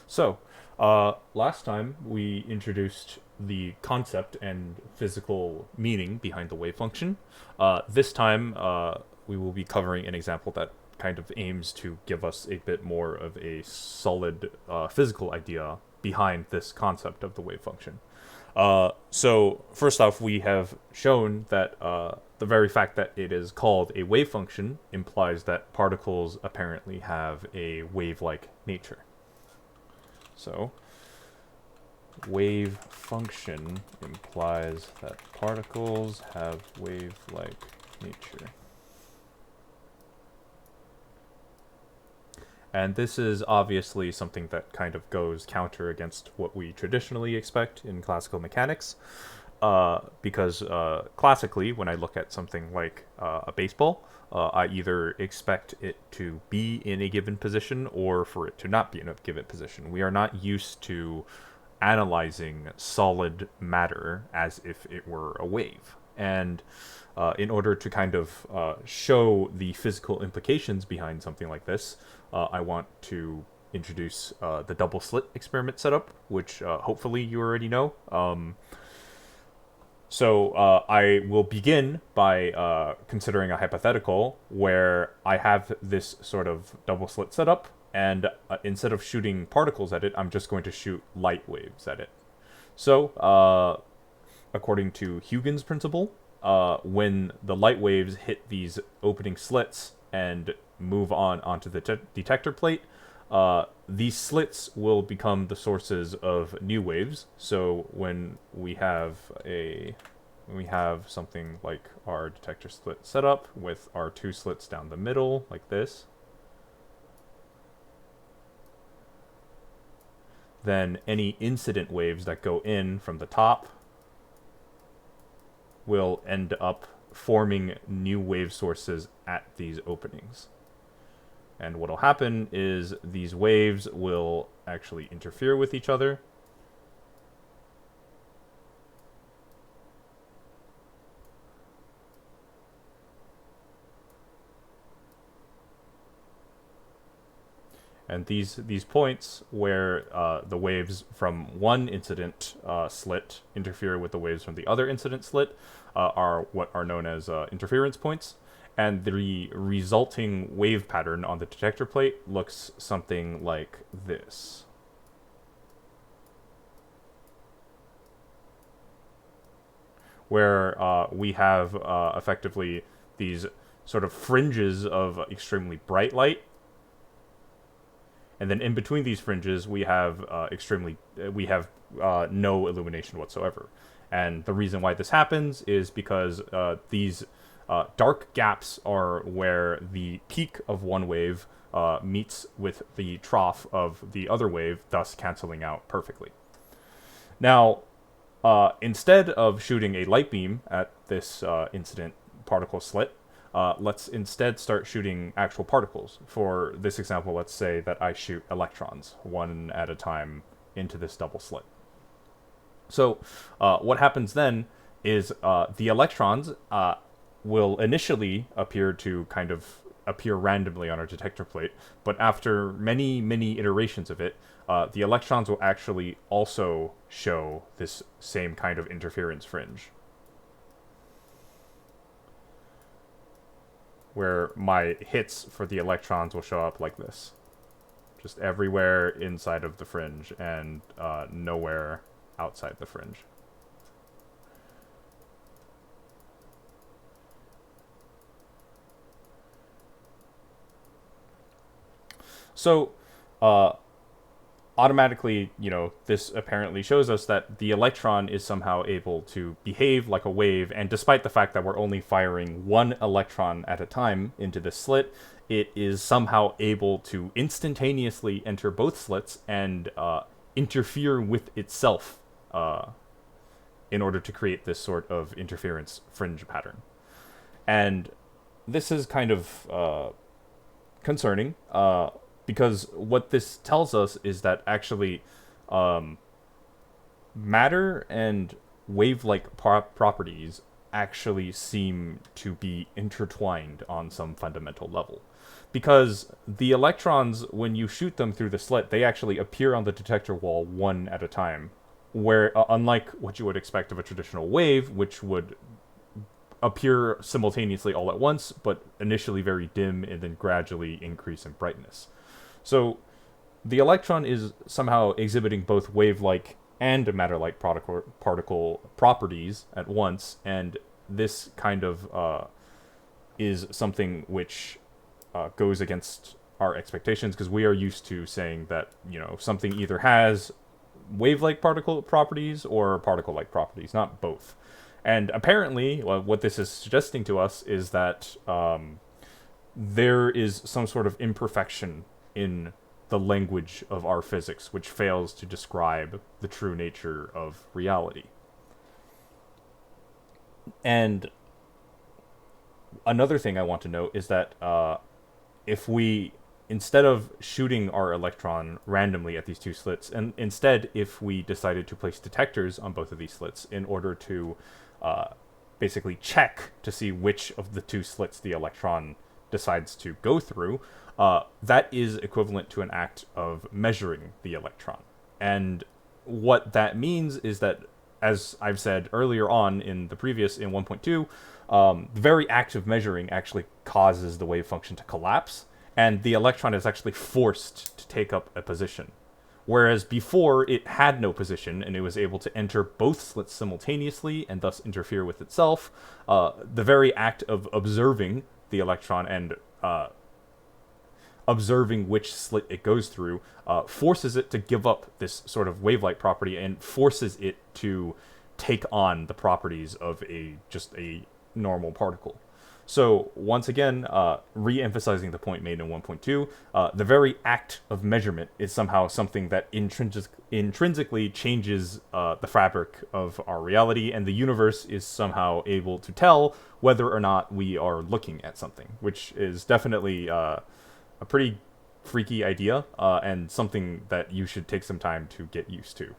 So, last time we introduced the concept and physical meaning behind the wave function. This time, we will be covering an example that kind of aims to give us a bit more of a solid physical idea behind this concept of the wave function. So, first off, we have shown that the very fact that it is called a wave function implies that particles apparently have a wave like nature. So, wave function implies that particles have wave-like nature. And this is obviously something that kind of goes counter against what we traditionally expect in classical mechanics. Because classically, when I look at something like a baseball, I either expect it to be in a given position or for it to not be in a given position. We are not used to analyzing solid matter as if it were a wave. And in order to kind of show the physical implications behind something like this, I want to introduce the double slit experiment setup, which hopefully you already know. So I will begin by considering a hypothetical where I have this sort of double slit setup, and instead of shooting particles at it, I'm just going to shoot light waves at it. So, according to Huygens' principle, when the light waves hit these opening slits and move on onto the detector plate, these slits will become the sources of new waves. So when we have something like our detector slit set up with our two slits down the middle like this, then any incident waves that go in from the top will end up forming new wave sources at these openings. And what will happen is these waves will actually interfere with each other. And these points where the waves from one incident slit interfere with the waves from the other incident slit are what are known as interference points. And the resulting wave pattern on the detector plate looks something like this. Where we have effectively these sort of fringes of extremely bright light, and then in between these fringes we have no illumination whatsoever. And the reason why this happens is because these dark gaps are where the peak of one wave meets with the trough of the other wave, thus canceling out perfectly. Now, instead of shooting a light beam at this incident particle slit, let's instead start shooting actual particles. For this example, let's say that I shoot electrons, one at a time, into this double slit. So what happens then is the electrons will initially appear randomly on our detector plate, but after many iterations of it, the electrons will actually also show this same kind of interference fringe, where my hits for the electrons will show up like this, just everywhere inside of the fringe and nowhere outside the fringe. So, automatically, this apparently shows us that the electron is somehow able to behave like a wave, and despite the fact that we're only firing one electron at a time into the slit, it is somehow able to instantaneously enter both slits and interfere with itself in order to create this sort of interference fringe pattern. And this is kind of concerning, because what this tells us is that actually matter and wave-like properties actually seem to be intertwined on some fundamental level. because the electrons, when you shoot them through the slit, they actually appear on the detector wall one at a time, where unlike what you would expect of a traditional wave, which would appear simultaneously all at once, but initially very dim and then gradually increase in brightness. So the electron is somehow exhibiting both wave-like and matter-like particle properties at once, and this kind of is something which goes against our expectations, because we are used to saying that, something either has wave-like particle properties or particle-like properties, not both. And apparently, what this is suggesting to us is that there is some sort of imperfection in the language of our physics, which fails to describe the true nature of reality. And another thing I want to note is that if we, instead of shooting our electron randomly at these two slits, and instead if we decided to place detectors on both of these slits in order to basically check to see which of the two slits the electron decides to go through, that is equivalent to an act of measuring the electron. And what that means is that, as I've said earlier on in 1.2, the very act of measuring actually causes the wave function to collapse, and the electron is actually forced to take up a position. Whereas before, it had no position, and it was able to enter both slits simultaneously and thus interfere with itself. The very act of observing the electron and observing which slit it goes through forces it to give up this sort of wave-like property and forces it to take on the properties of just a normal particle. So once again, re-emphasizing the point made in 1.2, the very act of measurement is somehow something that intrinsically changes the fabric of our reality, and the universe is somehow able to tell whether or not we are looking at something, which is definitely a pretty freaky idea, and something that you should take some time to get used to.